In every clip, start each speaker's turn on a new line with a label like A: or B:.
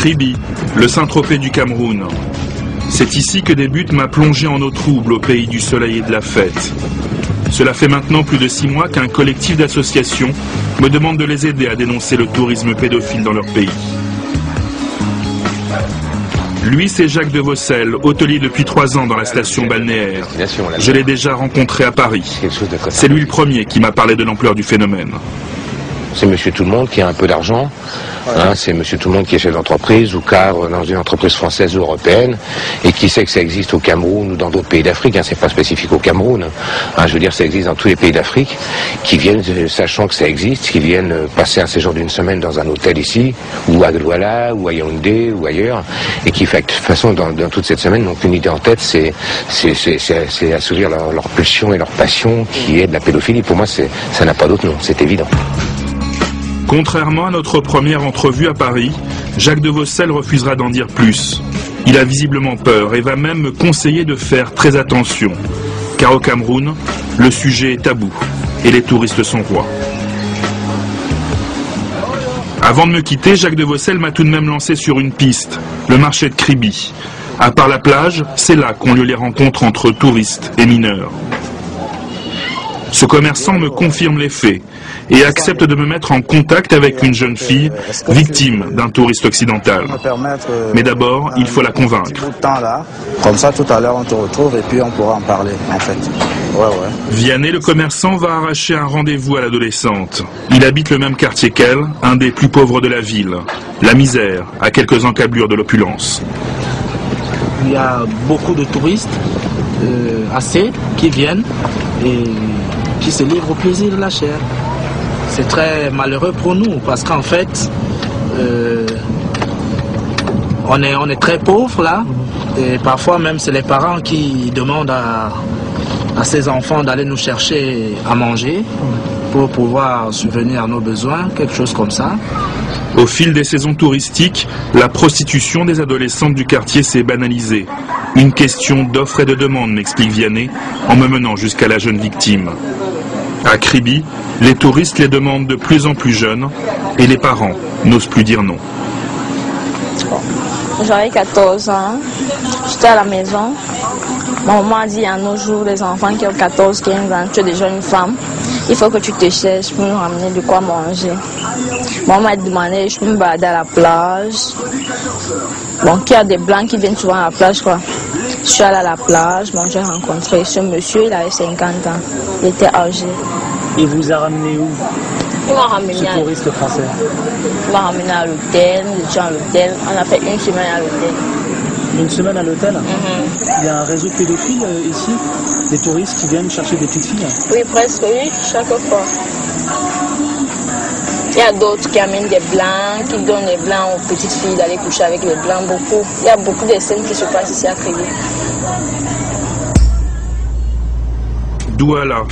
A: Kribi, le Saint-Tropez du Cameroun. C'est ici que débute ma plongée en eau trouble au pays du soleil et de la fête. Cela fait maintenant plus de 6 mois qu'un collectif d'associations me demande de les aider à dénoncer le tourisme pédophile dans leur pays. Lui, c'est Jacques de Vossel, hôtelier depuis 3 ans dans la station balnéaire. Je l'ai déjà rencontré à Paris. C'est lui le premier qui m'a parlé de l'ampleur du phénomène.
B: C'est monsieur tout le monde qui a un peu d'argent, hein, c'est monsieur tout le monde qui est chef d'entreprise ou cadre dans une entreprise française ou européenne et qui sait que ça existe au Cameroun ou dans d'autres pays d'Afrique, hein, c'est pas spécifique au Cameroun, hein, je veux dire ça existe dans tous les pays d'Afrique, qui viennent, sachant que ça existe, qui viennent passer un séjour d'1 semaine dans un hôtel ici, ou à Douala, ou à Yaoundé, ou ailleurs, et qui fait de toute façon dans toute cette semaine n'ont qu'une idée en tête, c'est assouvir leur pulsion et leur passion qui est de la pédophilie. Pour moi ça n'a pas d'autre nom, c'est évident.
A: Contrairement à notre première entrevue à Paris, Jacques de Vossel refusera d'en dire plus. Il a visiblement peur et va même me conseiller de faire très attention. Car au Cameroun, le sujet est tabou et les touristes sont rois. Avant de me quitter, Jacques de Vossel m'a tout de même lancé sur une piste, le marché de Kribi. À part la plage, c'est là qu'ont lieu les rencontres entre touristes et mineurs. Ce commerçant me confirme les faits et accepte de me mettre en contact avec une jeune fille victime d'un touriste occidental. Mais d'abord, il faut la convaincre.
C: Comme ça, tout à l'heure, on te retrouve et puis on pourra en parler, en fait.
A: Vianney, le commerçant, va arracher un rendez-vous à l'adolescente. Il habite le même quartier qu'elle, un des plus pauvres de la ville. La misère, à quelques encablures de l'opulence.
D: Il y a beaucoup de touristes, assez, qui viennent et qui se livrent au plaisir de la chair. C'est très malheureux pour nous parce qu'en fait, on est très pauvres là et parfois même c'est les parents qui demandent à ces enfants d'aller nous chercher à manger pour pouvoir subvenir à nos besoins, quelque chose comme ça.
A: Au fil des saisons touristiques, la prostitution des adolescentes du quartier s'est banalisée. Une question d'offre et de demande, m'explique Vianney, en me menant jusqu'à la jeune victime. À Kribi, les touristes les demandent de plus en plus jeunes et les parents n'osent plus dire non.
E: J'avais 14 ans, j'étais à la maison. Mon maman a dit à nos jours, les enfants qui ont 14, 15 ans, tu es déjà une femme, il faut que tu te cherches pour nous ramener de quoi manger. Maman m'a demandé, je peux me balader à la plage. Bon, qu'il y a des blancs qui viennent souvent à la plage, quoi. Je suis allée à la plage, bon, j'ai rencontré ce monsieur, il avait 50 ans, il était âgé.
D: Il vous a ramené où?
E: Il m'a ramené
D: ce touriste français.
E: Il m'a ramené à l'hôtel, nous étions à l'hôtel, on a fait 1 semaine à l'hôtel.
D: 1 semaine à l'hôtel? Il y a un réseau pédophile ici, des touristes qui viennent chercher des petites filles?
E: Oui, presque, oui, chaque fois. Il y a d'autres qui amènent des blancs, qui donnent les blancs aux petites filles d'aller coucher avec les blancs, beaucoup. Il y a beaucoup de scènes qui se passent ici à Kribi.
A: Douala,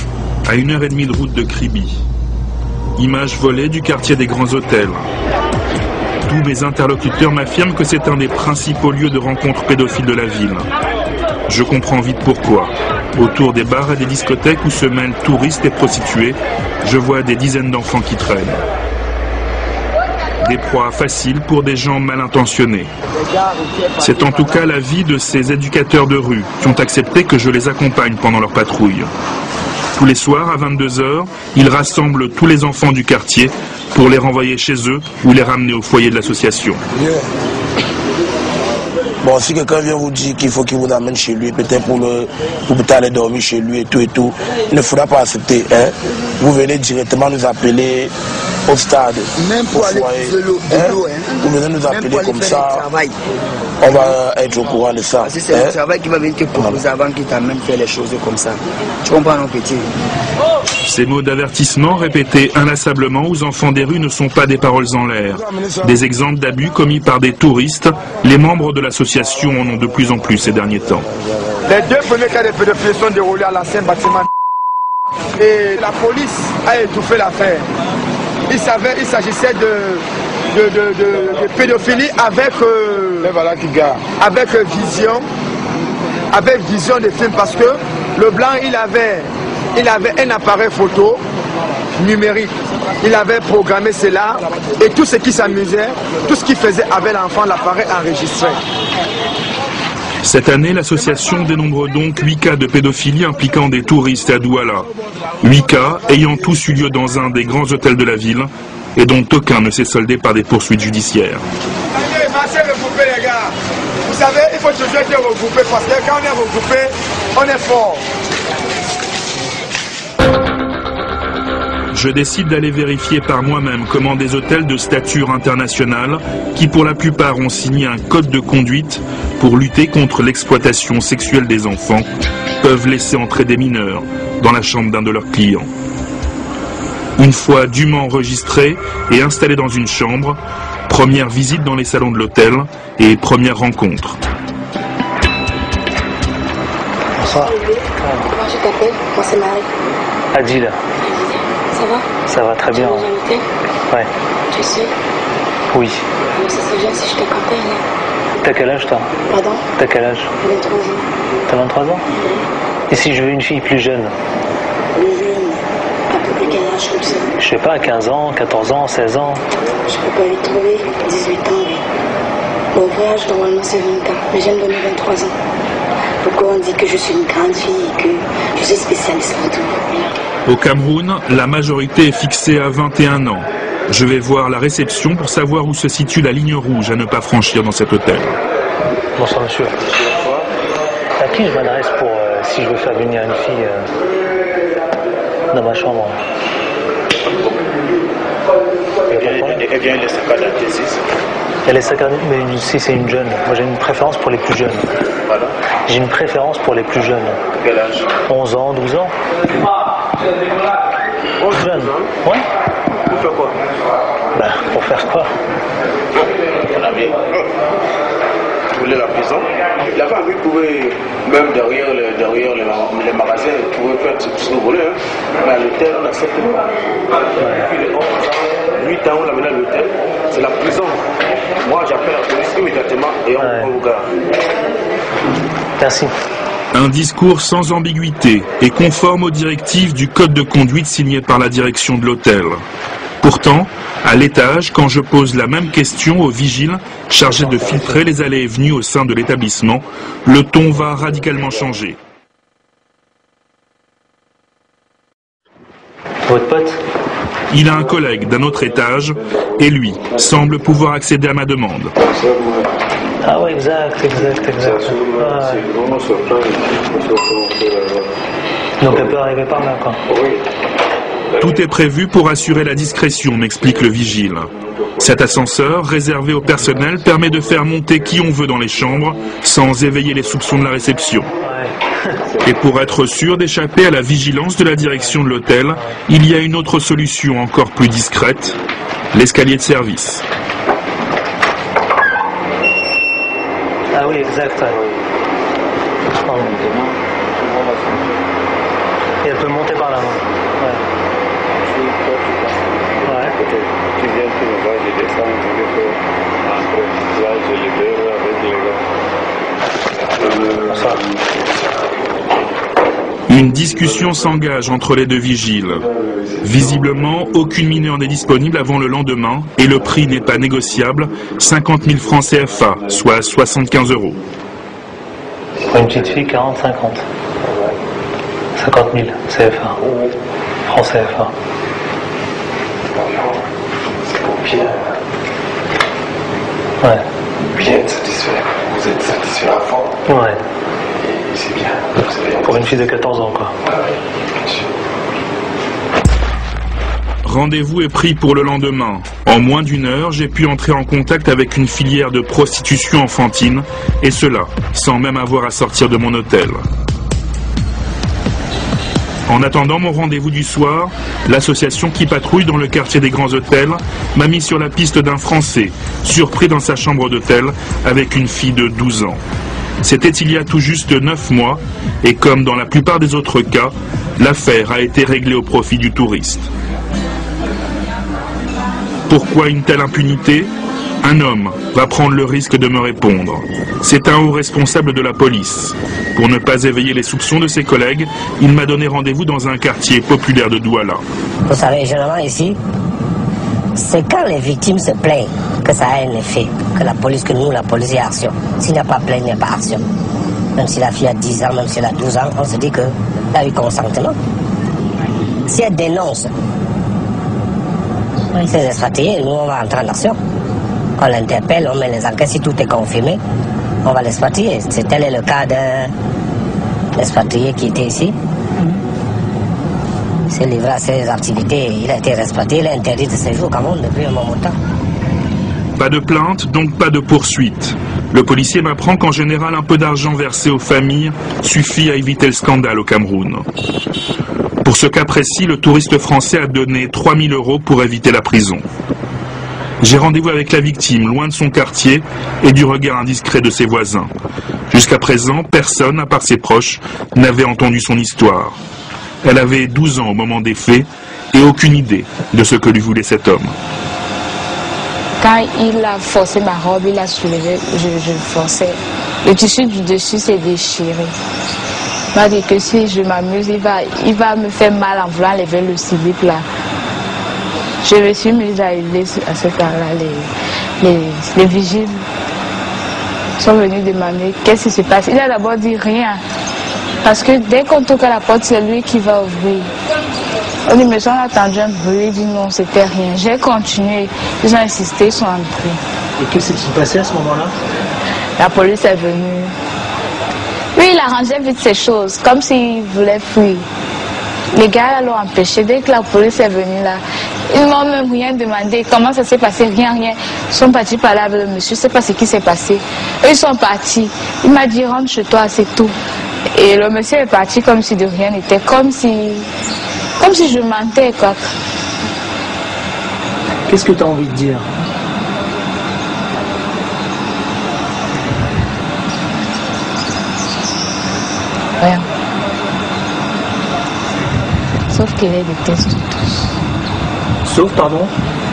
A: à 1h30 de route de Kribi. Image volée du quartier des grands hôtels. Tous mes interlocuteurs m'affirment que c'est un des principaux lieux de rencontre pédophiles de la ville. Je comprends vite pourquoi. Autour des bars et des discothèques où se mêlent touristes et prostituées, je vois des dizaines d'enfants qui traînent. Des proies faciles pour des gens mal intentionnés. C'est en tout cas l'avis de ces éducateurs de rue qui ont accepté que je les accompagne pendant leur patrouille. Tous les soirs, à 22 h, ils rassemblent tous les enfants du quartier pour les renvoyer chez eux ou les ramener au foyer de l'association.
F: Bon, si quelqu'un vient vous dire qu'il faut qu'il vous amène chez lui, peut-être pour peut-être aller dormir chez lui et tout, il ne faudra pas accepter. Hein? Vous venez directement nous appeler au stade.
G: Même pour aller de l'eau,
F: vous venez nous appeler comme ça. On va être au courant de ça.
G: C'est le travail qui va venir te proposer avant qu'il t'amène faire les choses comme ça. Tu comprends, mon petit?
A: Ces mots d'avertissement répétés inlassablement aux enfants des rues ne sont pas des paroles en l'air. Des exemples d'abus commis par des touristes, les membres de l'association en ont de plus en plus ces derniers temps.
H: Les 2 premiers cas de pédophilie sont déroulés à l'ancien bâtiment et la police a étouffé l'affaire. Il s'agissait de pédophilie avec vision de film parce que le blanc il avait un appareil photo numérique. Il avait programmé cela et tout ce qui s'amusait, tout ce qu'il faisait avec l'enfant, l'appareil enregistré.
A: Cette année, l'association dénombre donc 8 cas de pédophilie impliquant des touristes à Douala. 8 cas ayant tous eu lieu dans un des grands hôtels de la ville et dont aucun ne s'est soldé par des poursuites judiciaires.
H: Marchez regroupé les gars. Vous savez, il faut toujours être regroupé parce que quand on est regroupé, on est fort.
A: Je décide d'aller vérifier par moi-même comment des hôtels de stature internationale, qui pour la plupart ont signé un code de conduite pour lutter contre l'exploitation sexuelle des enfants, peuvent laisser entrer des mineurs dans la chambre d'un de leurs clients. Une fois dûment enregistré et installé dans une chambre, première visite dans les salons de l'hôtel et première rencontre.
I: Bonsoir. Comment je t'appelle? Moi c'est Marie.
J: Adil.
I: Ça va?
J: Ça va très bien. Ouais.
I: Tu sais?
J: Oui.
I: Alors ça serait bien si je t'accompagne.
J: T'as quel âge toi?
I: Pardon?
J: T'as quel âge?
I: 23 ans.
J: T'as 23 ans?
I: Oui.
J: Et si je veux une fille plus jeune?
I: Plus jeune? Un peu plus quel âge comme ça?
J: Je sais pas, 15 ans, 14 ans, 16 ans.
I: Je peux pas les trouver, 18 ans, oui. Mon vrai âge normalement c'est 20 ans, mais j'aime donner 23 ans. Pourquoi on dit que je suis une grande fille et que je suis spécialiste en tout?
A: Au Cameroun, la majorité est fixée à 21 ans. Je vais voir la réception pour savoir où se situe la ligne rouge à ne pas franchir dans cet hôtel.
J: Bonsoir monsieur. À qui je m'adresse pour si je veux faire venir une fille dans ma chambre?
B: Elle vient de saccadée à Tessis.
J: Elle est saccadée, mais si c'est une jeune. Moi j'ai une préférence pour les plus jeunes.
B: Voilà.
J: J'ai une préférence pour les plus jeunes.
B: Quel âge?
J: 11 ans, 12 ans.
B: 11
J: jeunes. Ouais.
B: Pour faire quoi?
J: Ben, pour faire quoi?
B: Mon ami. Vous voulez la prison? La femme, vous pouvez, même derrière les magasins, vous pouvez faire ce que vous voulez. Hein. Mais à l'hôtel, on accepte pas. Depuis les 11 ans, 8 ans, on l'amène à l'hôtel. C'est la prison. Moi, j'appelle la police immédiatement et on vous garde.
J: Merci.
A: Un discours sans ambiguïté et conforme aux directives du code de conduite signé par la direction de l'hôtel. Pourtant, à l'étage, quand je pose la même question au vigile chargé de filtrer les allées et venues au sein de l'établissement, le ton va radicalement changer.
J: Votre pote?
A: Il a un collègue d'un autre étage et lui semble pouvoir accéder à ma demande.
J: Ah ouais, exact. Ah, ouais. Donc elle peut arriver par là, quoi.
A: Tout est prévu pour assurer la discrétion, m'explique le vigile. Cet ascenseur, réservé au personnel, permet de faire monter qui on veut dans les chambres, sans éveiller les soupçons de la réception. Et pour être sûr d'échapper à la vigilance de la direction de l'hôtel, il y a une autre solution encore plus discrète, l'escalier de service.
J: Ah oui, exact. Ouais. Et elle peut monter par là. Ouais. Ouais.
K: Tu viens, tu me vois, je descends, tu là, je libère avec les gars.
J: Bonsoir.
A: Une discussion s'engage entre les deux vigiles. Visiblement, aucune mineure n'est disponible avant le lendemain et le prix n'est pas négociable, 50 000 francs CFA, soit 75 €.
J: Pour une petite fille, 40, 50. 50 000 CFA. Francs CFA.
K: Bien.
J: Ouais.
K: Bien satisfait. Vous êtes satisfait à fond.
J: Ouais.
K: C'est bien.
J: Pour une fille de 14 ans, quoi.
K: Ah oui, bien sûr.
A: Rendez-vous est pris pour le lendemain. En moins d'une heure, j'ai pu entrer en contact avec une filière de prostitution enfantine, et cela sans même avoir à sortir de mon hôtel. En attendant mon rendez-vous du soir, l'association qui patrouille dans le quartier des grands hôtels m'a mis sur la piste d'un Français, surpris dans sa chambre d'hôtel avec une fille de 12 ans. C'était il y a tout juste 9 mois, et comme dans la plupart des autres cas, l'affaire a été réglée au profit du touriste. Pourquoi une telle impunité? Un homme va prendre le risque de me répondre. C'est un haut responsable de la police. Pour ne pas éveiller les soupçons de ses collègues, il m'a donné rendez-vous dans un quartier populaire de Douala.
L: Vous savez, généralement ici, c'est quand les victimes se plaignent que ça a un effet, que la police y a action. S'il n'y a pas plainte, il n'y a pas action. Même si la fille a 10 ans, même si elle a 12 ans, on se dit qu'il y a eu consentement. Si elle dénonce ces expatriés, nous on va entrer en action. On l'interpelle, on met les enquêtes, si tout est confirmé, on va l'expatrier. Tel est le cas d'un expatrié qui était ici. Il s'est livré à ses activités, il a été expatrié, il est interdit de séjour quand même depuis un moment de temps.
A: Pas de plainte, donc pas de poursuite. Le policier m'apprend qu'en général, un peu d'argent versé aux familles suffit à éviter le scandale au Cameroun. Pour ce cas précis, le touriste français a donné 3 000 € pour éviter la prison. J'ai rendez-vous avec la victime, loin de son quartier et du regard indiscret de ses voisins. Jusqu'à présent, personne, à part ses proches, n'avait entendu son histoire. Elle avait 12 ans au moment des faits et aucune idée de ce que lui voulait cet homme.
E: Quand il a forcé ma robe, il a soulevé, je forçais. Le tissu du dessus s'est déchiré. Il m'a dit que si je m'amuse, il va me faire mal en voulant lever le slip là. Je me suis mise à aider à ce temps-là. Les vigiles sont venus demander qu'est-ce qui se passe. Il a d'abord dit rien. Parce que dès qu'on toque à la porte, c'est lui qui va ouvrir. On dit, mais on a entendu un bruit, il dit non, c'était rien. J'ai continué, ils ont insisté, ils sont entrés.
J: Et qu'est-ce qui s'est passé à ce moment-là?
E: La police est venue. Lui, il arrangeait vite ces choses, comme s'il voulait fuir. Les gars l'ont empêché. Dès que la police est venue là, ils m'ont même rien demandé. Comment ça s'est passé? Rien. Ils sont partis parler avec le monsieur, je ne sais pas ce qui s'est passé. Eux, ils sont partis. Il m'a dit, rentre chez toi, c'est tout. Et le monsieur est parti comme si de rien n'était, comme si je mentais, quoi.
J: Qu'est-ce que tu as envie de dire?
E: Rien. Sauf que je les déteste tous.
J: Sauf, pardon?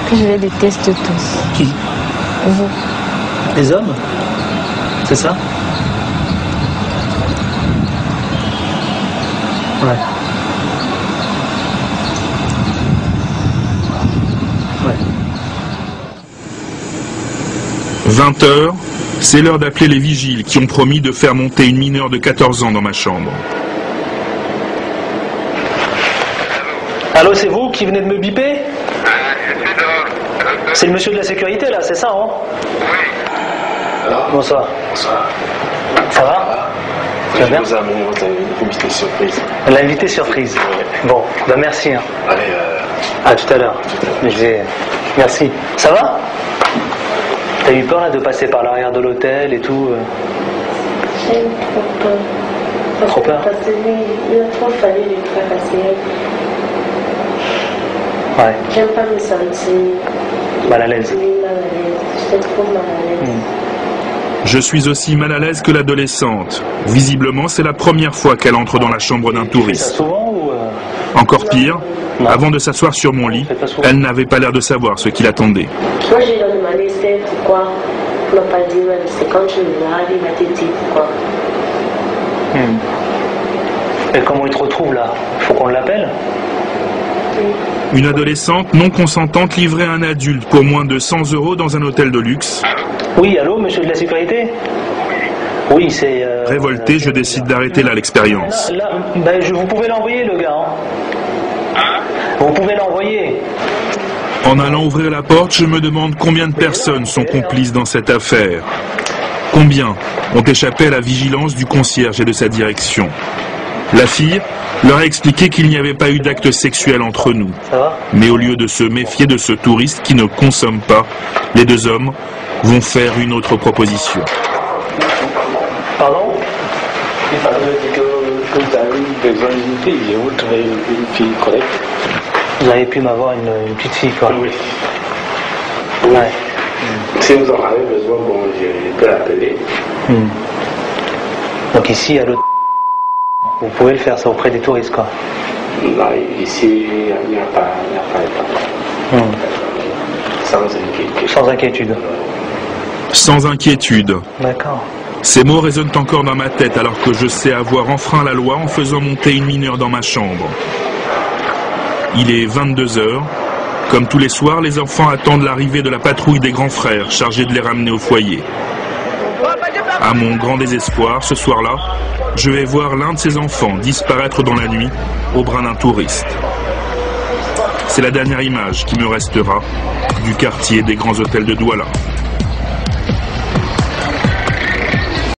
E: Que je les déteste tous.
J: Qui?
E: Vous.
J: Les hommes? C'est ça? Ouais.
A: 20 h, c'est l'heure d'appeler les vigiles qui ont promis de faire monter une mineure de 14 ans dans ma chambre.
J: Allô, c'est vous qui venez de me biper? C'est le monsieur de la sécurité là, c'est ça, hein? Oui. Bonsoir. Bonsoir. Ça va? Tu vas bien? Je vous amène votre invité surprise. L'invité surprise? Oui. Bon, bah merci. Hein. Allez, à tout à l'heure. Merci. Ça va? T'as eu peur là de passer par l'arrière de l'hôtel et tout?
I: J'ai eu trop peur.
J: Trop peur?
I: Parce que lui, il a trop fallu lui tracasser.
J: Ouais.
I: J'aime pas me sentir
J: mal à l'aise.
I: Oui, mal à l'aise. J'étais trop mal à l'aise.
A: Je suis aussi mal à l'aise que l'adolescente. Visiblement, c'est la première fois qu'elle entre dans la chambre d'un touriste.
J: Souvent ou
A: Encore pire, avant de s'asseoir sur mon lit, elle n'avait pas l'air de savoir ce qui l'attendait.
I: Moi, je lui ai demandé c'est pourquoi. Il m'a pas dit, ouais, c'est quand tu me verras, il m'a dit pourquoi.
J: Et comment il te retrouve là? Il faut qu'on l'appelle?
A: Une adolescente non consentante livrait un adulte pour moins de 100 € dans un hôtel de luxe.
J: Oui, allô, monsieur de la sécurité? Oui, c'est...
A: Révolté, je décide d'arrêter là l'expérience.
J: Vous pouvez l'envoyer, le gars. Hein? Vous pouvez l'envoyer.
A: En allant ouvrir la porte, je me demande combien de personnes sont complices dans cette affaire. Combien ont échappé à la vigilance du concierge et de sa direction. La fille leur a expliqué qu'il n'y avait pas eu d'acte sexuel entre nous. Mais au lieu de se méfier de ce touriste qui ne consomme pas, les deux hommes vont faire une autre proposition.
J: Pardon?
K: Il paraît que vous avez besoin d'une fille et vous trouvez une fille correcte.
J: Vous avez pu m'avoir une petite fille, quoi.
K: Oui.
J: Ouais.
K: Si vous en avez besoin, bon, je peux l'appeler.
J: Donc ici, à l'autre, vous pouvez le faire ça auprès des touristes, quoi.
K: Non, ici, il n'y a pas de temps. Sans inquiétude.
J: Sans inquiétude.
A: Sans inquiétude.
J: D'accord.
A: Ces mots résonnent encore dans ma tête alors que je sais avoir enfreint la loi en faisant monter une mineure dans ma chambre. Il est 22 heures. Comme tous les soirs, les enfants attendent l'arrivée de la patrouille des grands frères chargés de les ramener au foyer. À mon grand désespoir, ce soir-là, je vais voir l'un de ces enfants disparaître dans la nuit au bras d'un touriste. C'est la dernière image qui me restera du quartier des grands hôtels de Douala.